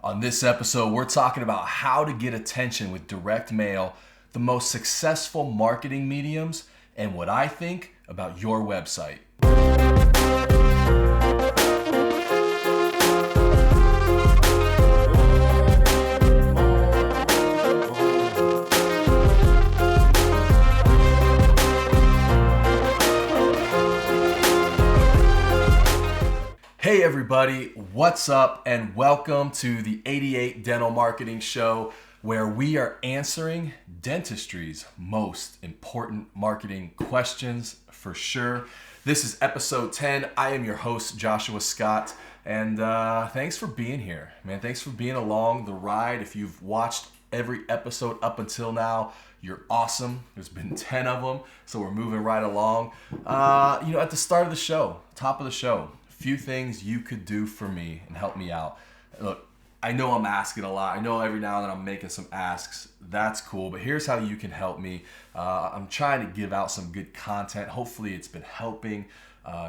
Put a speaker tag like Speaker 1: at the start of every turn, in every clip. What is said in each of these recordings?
Speaker 1: On this episode, we're talking about how to get attention with direct mail, the most successful marketing mediums, and what I think about your website. Hey everybody, what's up and welcome to the 88 Dental Marketing Show, where we are answering dentistry's most important marketing questions for sure. This is episode 10. I am your host, Joshua Scott, and thanks for being here, man. Thanks for being along the ride. If you've watched every episode up until now, you're awesome. There's been 10 of them, so we're moving right along. At the start of the show, top of the show, few things you could do for me and help me out. Look, I know I'm asking a lot. I know every now and then I'm making some asks. That's cool, but here's how you can help me. I'm trying to give out some good content. Hopefully it's been helping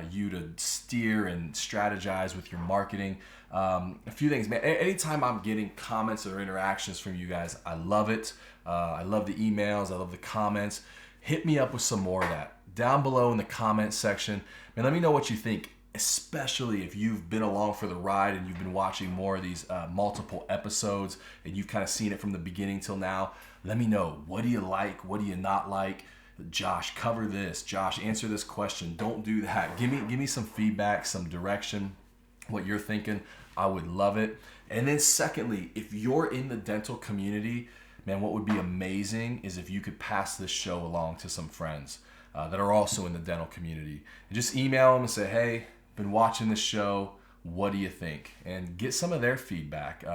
Speaker 1: you to steer and strategize with your marketing. A few things, man. Anytime I'm getting comments or interactions from you guys, I love it. I love the emails. I love the comments. Hit me up with some more of that. Down below in the comment section, man, let me know what you think. Especially if you've been along for the ride and you've been watching more of these multiple episodes and you've kind of seen it from the beginning till now. Let me know, what do you like? What do you not like? Josh, cover this. Josh, answer this question. Don't do that. Give me some feedback, some direction, what you're thinking. I would love it. And then secondly, if you're in the dental community, man, what would be amazing is if you could pass this show along to some friends that are also in the dental community. And just email them and say, hey, been watching this show, what do you think? And get some of their feedback.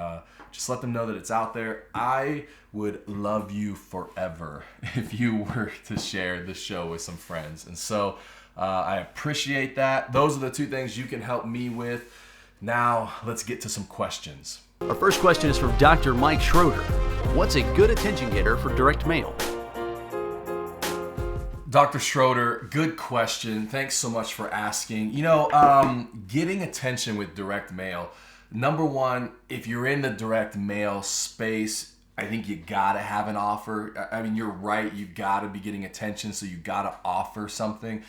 Speaker 1: Just let them know that it's out there. I would love you forever if you were to share the show with some friends. And so I appreciate that. Those are the two things you can help me with. Now let's get to some questions.
Speaker 2: Our first question is from Dr. Mike Schroeder. What's a good attention getter for direct mail?
Speaker 1: Dr. Schroeder, good question. Thanks so much for asking. Getting attention with direct mail. Number one, if you're in the direct mail space, I think you gotta have an offer. I mean, you're right. You gotta be getting attention, so you gotta offer something.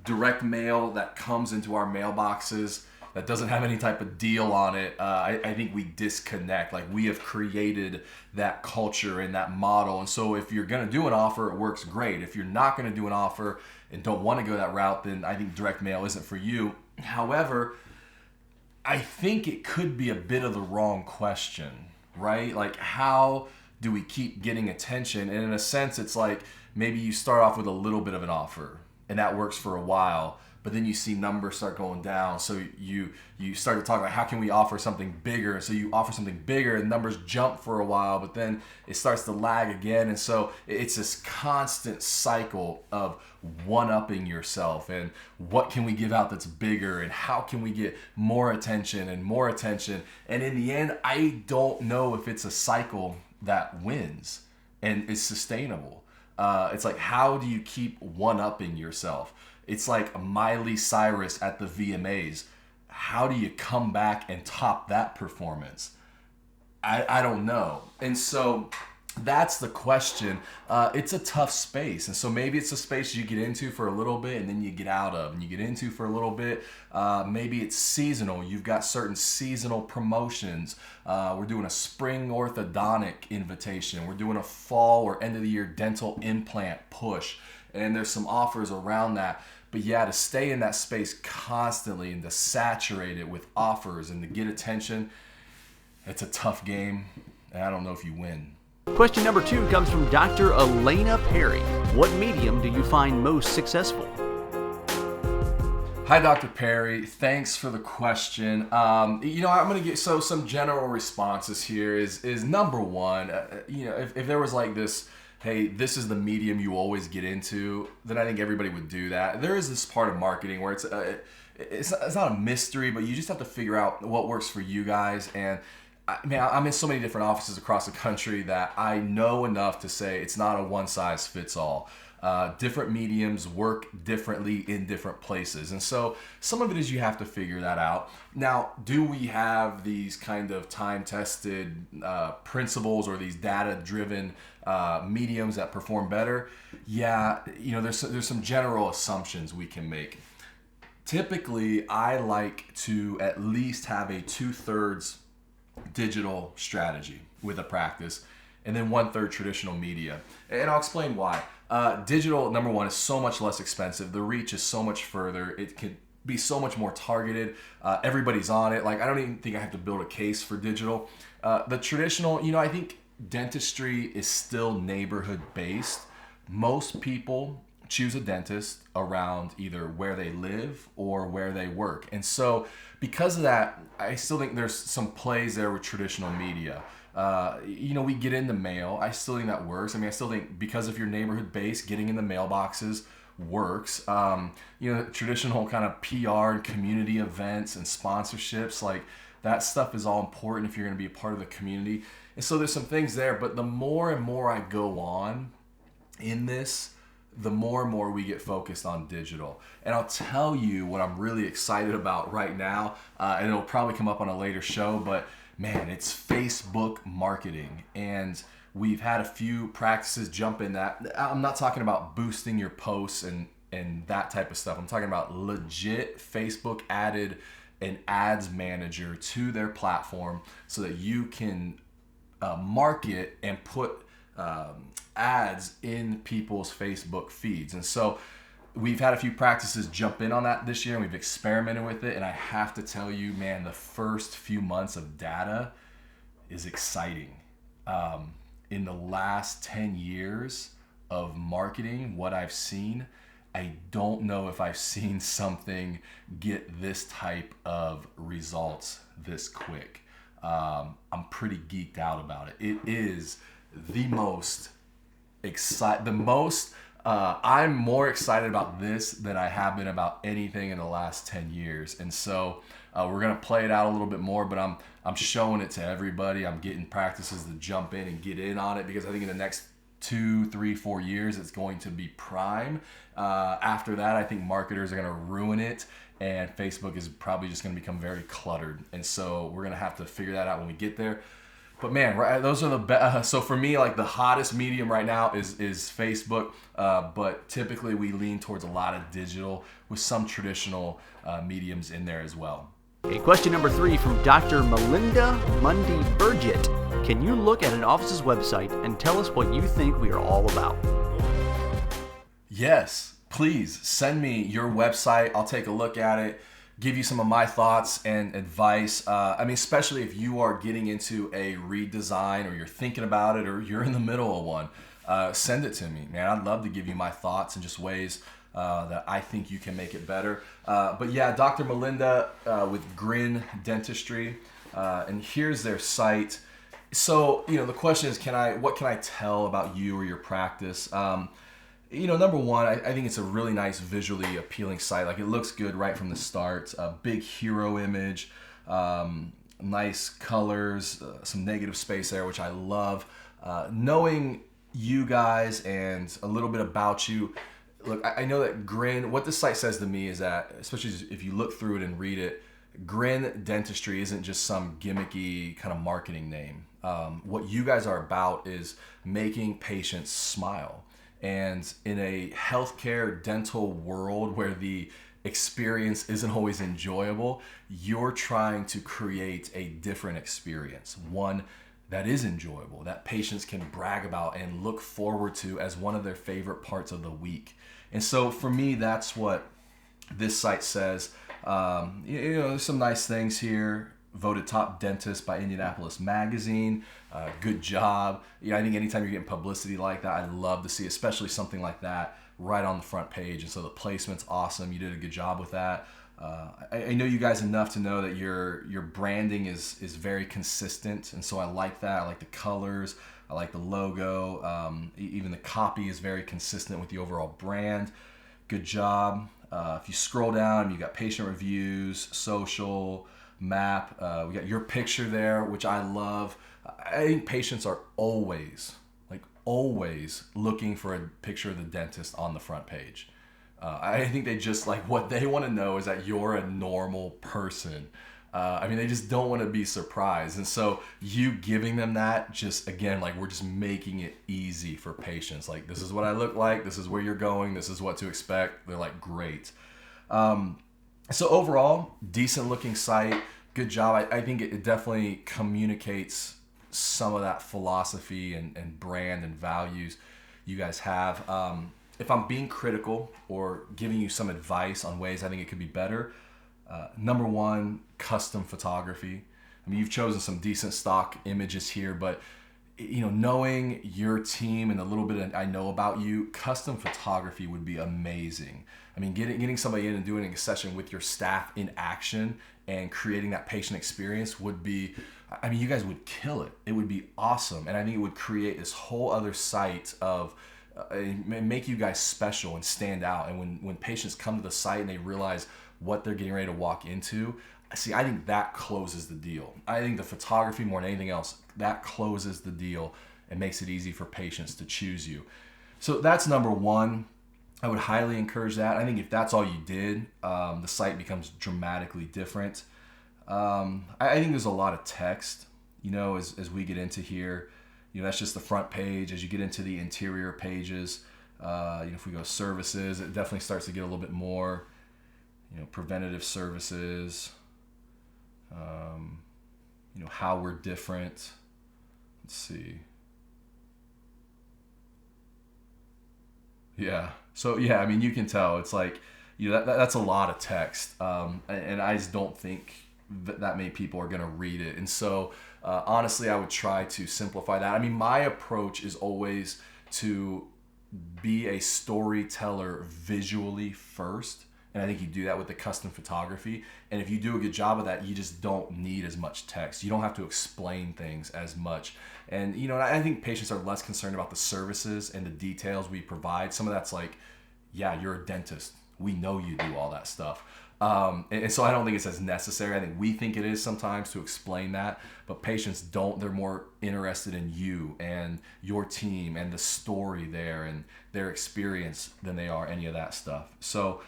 Speaker 1: Direct mail that comes into our mailboxes that doesn't have any type of deal on it, I think we disconnect. Like, we have created that culture and that model. And so if you're going to do an offer, it works great. If you're not going to do an offer and don't want to go that route, then I think direct mail isn't for you. However, I think it could be a bit of the wrong question, right? Like, how do we keep getting attention? And in a sense, it's like maybe you start off with a little bit of an offer and that works for a while. But then you see numbers start going down. So you start to talk about how can we offer something bigger. So you offer something bigger and numbers jump for a while, but then it starts to lag again. And so it's this constant cycle of one-upping yourself and what can we give out that's bigger and how can we get more attention and more attention. And in the end, I don't know if it's a cycle that wins and is sustainable. It's like, how do you keep one-upping yourself? It's like Miley Cyrus at the VMAs. How do you come back and top that performance? I don't know. And so that's the question. It's a tough space. And so maybe it's a space you get into for a little bit and then you get out of, and you get into for a little bit. Maybe it's seasonal. You've got certain seasonal promotions. We're doing a spring orthodontic invitation. We're doing a fall or end of the year dental implant push. And there's some offers around that. But yeah, to stay in that space constantly and to saturate it with offers and to get attention, it's a tough game. And I don't know if you win.
Speaker 2: Question number 2 comes from Dr. Elena Perry. What medium do you find most successful?
Speaker 1: Hi, Dr. Perry. Thanks for the question. I'm going to get some general responses here is number one, if there was like this, hey, this is the medium you always get into, then I think everybody would do that. There is this part of marketing where it's not a mystery, but you just have to figure out what works for you guys. And I'm in so many different offices across the country that I know enough to say it's not a one size fits all. Different mediums work differently in different places. And so some of it is you have to figure that out. Now, do we have these kind of time-tested principles or these data-driven mediums that perform better? Yeah, there's some general assumptions we can make. Typically, I like to at least have a 2/3 digital strategy with a practice, and then 1/3 traditional media. And I'll explain why. Digital, number one, is so much less expensive. The reach is so much further. It can be so much more targeted. Everybody's on it. Like, I don't even think I have to build a case for digital. The traditional, I think dentistry is still neighborhood based. Most people choose a dentist around either where they live or where they work. And so because of that, I still think there's some plays there with traditional media. We get into mail. I still think that works. I still think because if you're neighborhood based, getting in the mailboxes works. Traditional kind of PR and community events and sponsorships, like that stuff is all important if you're going to be a part of the community. And so there's some things there, but the more and more I go on in this, the more and more we get focused on digital. And I'll tell you what I'm really excited about right now, and it'll probably come up on a later show, but man, it's Facebook marketing. And we've had a few practices jump in that. I'm not talking about boosting your posts and that type of stuff. I'm talking about legit. Facebook added an ads manager to their platform so that you can market and put ads in people's Facebook feeds. And so we've had a few practices jump in on that this year, and we've experimented with it. And I have to tell you, man, the first few months of data is exciting. In the last 10 years of marketing, what I've seen, I don't know if I've seen something get this type of results this quick. I'm pretty geeked out about it. It is the most I'm more excited about this than I have been about anything in the last 10 years. And so we're going to play it out a little bit more, but I'm showing it to everybody. I'm getting practices to jump in and get in on it, because I think in the next 2, 3, 4 years, it's going to be prime. After that, I think marketers are going to ruin it, and Facebook is probably just going to become very cluttered. And so we're going to have to figure that out when we get there. But man, right, those are the best. So for me, like the hottest medium right now is Facebook. But typically we lean towards a lot of digital with some traditional mediums in there as well.
Speaker 2: Okay, question number 3 from Dr. Melinda Mundy Burgett. Can you look at an office's website and tell us what you think we are all about?
Speaker 1: Yes, please send me your website. I'll take a look at it, give you some of my thoughts and advice. Especially if you are getting into a redesign, or you're thinking about it, or you're in the middle of one, send it to me, man. I'd love to give you my thoughts and just ways that I think you can make it better. But yeah, Dr. Melinda with Grin Dentistry, and here's their site. So, the question is, what can I tell about you or your practice? Number one, I think it's a really nice, visually appealing site. Like, it looks good right from the start. A big hero image, nice colors, some negative space there, which I love. Knowing you guys and a little bit about you, look, I know that Grin, what this site says to me is that, especially if you look through it and read it, Grin Dentistry isn't just some gimmicky kind of marketing name. What you guys are about is making patients smile. And in a healthcare dental world where the experience isn't always enjoyable, you're trying to create a different experience, one that is enjoyable, that patients can brag about and look forward to as one of their favorite parts of the week. And so for me, that's what this site says. There's some nice things here. Voted top dentist by Indianapolis Magazine. Good job. I think anytime you're getting publicity like that, I love to see, especially something like that right on the front page. And so the placement's awesome. You did a good job with that. I know you guys enough to know that your branding is very consistent, and so I like that. I like the colors. I like the logo. Even the copy is very consistent with the overall brand. Good job. If you scroll down, you got patient reviews, social, map. We got your picture there, which I love. I think patients are always always looking for a picture of the dentist on the front page. I think they just like, what they want to know is that you're a normal person. They just don't want to be surprised. And so you giving them that, just again, like, we're just making it easy for patients. Like, this is what I look like, this is where you're going, this is what to expect. They're like, great. So overall, decent looking site, good job. I think it definitely communicates some of that philosophy and brand and values you guys have. If I'm being critical or giving you some advice on ways I think it could be better, number one, custom photography. I mean, you've chosen some decent stock images here, but knowing your team and a little bit I know about you, custom photography would be amazing. I mean, getting somebody in and doing a session with your staff in action and creating that patient experience would be, you guys would kill it. It would be awesome. And I think it would create this whole other site of, make you guys special and stand out. And when patients come to the site and they realize what they're getting ready to walk into, I think that closes the deal. I think the photography, more than anything else, that closes the deal and makes it easy for patients to choose you. So that's number one. I would highly encourage that. I think if that's all you did, the site becomes dramatically different. I think there's a lot of text, as we get into here. That's just the front page. As you get into the interior pages, if we go services, it definitely starts to get a little bit more, preventative services, how we're different. Let's see. Yeah. So yeah, you can tell it's like, that's a lot of text. And I just don't think that many people are going to read it. And so, honestly, I would try to simplify that. My approach is always to be a storyteller visually first. And I think you do that with the custom photography. And if you do a good job of that, you just don't need as much text. You don't have to explain things as much. And, I think patients are less concerned about the services and the details we provide. Some of that's like, yeah, you're a dentist. We know you do all that stuff. And so I don't think it's as necessary. I think we think it is sometimes to explain that, but patients don't. They're more interested in you and your team and the story there and their experience than they are any of that stuff. So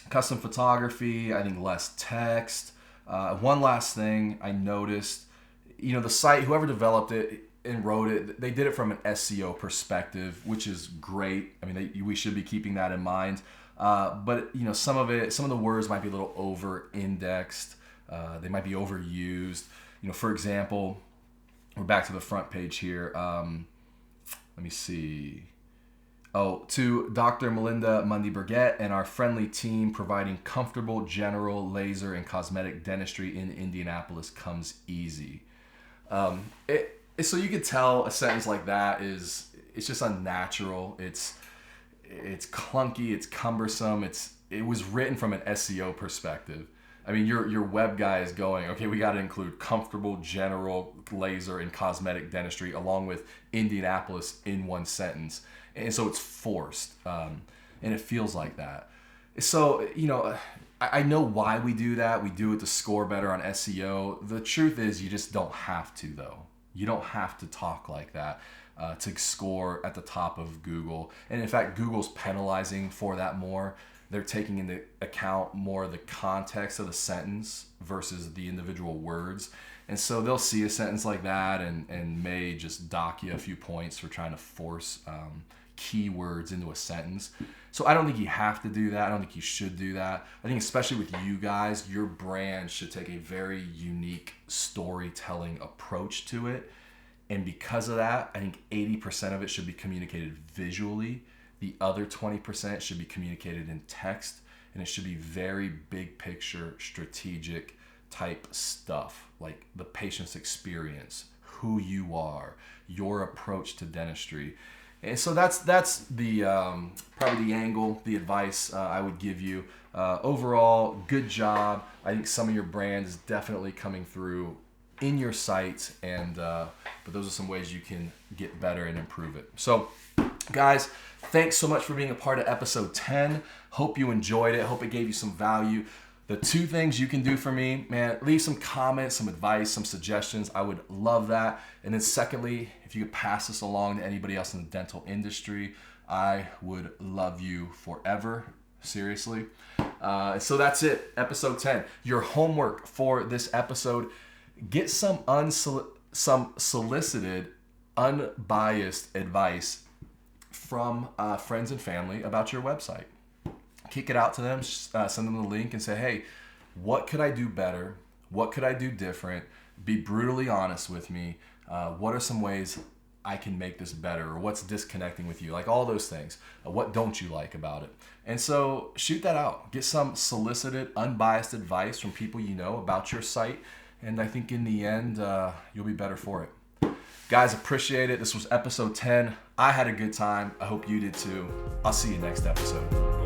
Speaker 1: custom photography, I think less text. One last thing I noticed, the site, whoever developed it and wrote it, they did it from an SEO perspective, which is great. We should be keeping that in mind. But some of the words might be a little over-indexed. They might be overused. For example, we're back to the front page here. Let me see. To Dr. Melinda Mundy-Burgett and our friendly team providing comfortable general, laser, and cosmetic dentistry in Indianapolis comes easy. So you could tell a sentence like that it's just unnatural. It's clunky, it's cumbersome. It was written from an SEO perspective. Your web guy is going, okay, we got to include comfortable, general, laser, and cosmetic dentistry along with Indianapolis in one sentence. And so it's forced, and it feels like that. So, I know why we do that. We do it to score better on SEO. The truth is you just don't have to, though. You don't have to talk like that to score at the top of Google. And in fact, Google's penalizing for that more. They're taking into account more the context of the sentence versus the individual words. And so they'll see a sentence like that and may just dock you a few points for trying to force keywords into a sentence. So I don't think you have to do that. I don't think you should do that. I think especially with you guys, your brand should take a very unique storytelling approach to it. And because of that, I think 80% of it should be communicated visually. The other 20% should be communicated in text. And it should be very big picture, strategic type stuff, like the patient's experience, who you are, your approach to dentistry. And so that's the probably the angle, the advice I would give you. Overall, good job. I think some of your brand is definitely coming through in your site, and but those are some ways you can get better and improve it. So, guys, thanks so much for being a part of episode 10. Hope you enjoyed it. Hope it gave you some value. The 2 things you can do for me, man, leave some comments, some advice, some suggestions. I would love that. And then secondly, if you could pass this along to anybody else in the dental industry, I would love you forever. Seriously. So that's it. Episode 10. Your homework for this episode, get some solicited, unbiased advice from friends and family about your website. Kick it out to them, send them the link and say, hey, what could I do better? What could I do different? Be brutally honest with me. What are some ways I can make this better? Or what's disconnecting with you? Like all those things. What don't you like about it? And so shoot that out. Get some solicited, unbiased advice from people you know about your site. And I think in the end, you'll be better for it. Guys, appreciate it. This was episode 10. I had a good time. I hope you did too. I'll see you next episode.